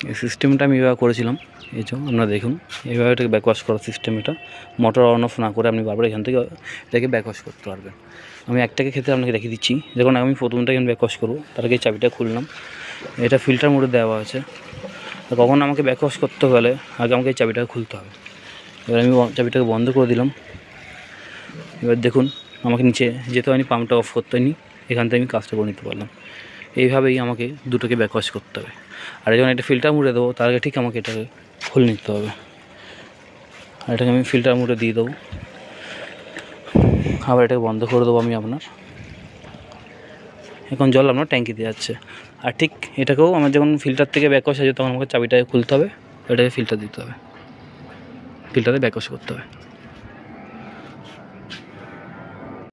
এই সিস্টেমটা আমি এভাবে করেছিলাম। এই যে আপনারা দেখুন, এইভাবে এটাকে ব্যাকওয়াশ করার সিস্টেম। এটা মোটর অন অফ না করে আপনি বারবার এখান থেকে এটাকে ব্যাকওয়াশ করতে পারবেন। আমি একটাকে ক্ষেত্রে আপনাকে দেখিয়ে দিচ্ছি। দেখুন আমি প্রথমটা এখানে ব্যাকওয়াশ করবো, তার আগে চাবিটা খুললাম। এটা ফিল্টার মোডে দেওয়া আছে। কখন আমাকে ব্যাকওয়াশ করতে হলে আগে আমাকে এই চাবিটাকে খুলতে হবে। এবার আমি চাবিটাকে বন্ধ করে দিলাম। এবার দেখুন আমাকে নিচে যেতে হয়নি, পাম্পটা অফ করতে হয়নি, এখান থেকে আমি কাজটা করে নিতে পারলাম। এইভাবেই আমাকে দুটোকে ব্যাকওয়াশ করতে হবে। আর যখন এটা ফিল্টার মুড়ে দেবো তার আগে ঠিক আমাকে এটাকে খুলে নিতে হবে। আর এটাকে আমি ফিল্টার মুড়ে দিয়ে দেবো, আবার এটাকে বন্ধ করে দেবো আমি আপনার। এখন জল আপনার ট্যাঙ্কিতে যাচ্ছে। আর ঠিক এটাকেও আমার যখন ফিল্টার থেকে ব্যাকওয়াশ আসে তখন আমাকে চাবিটাকে খুলতে হবে, এটাকে ফিল্টার দিতে হবে, ফিল্টারে ব্যাকওয়াশ করতে হবে।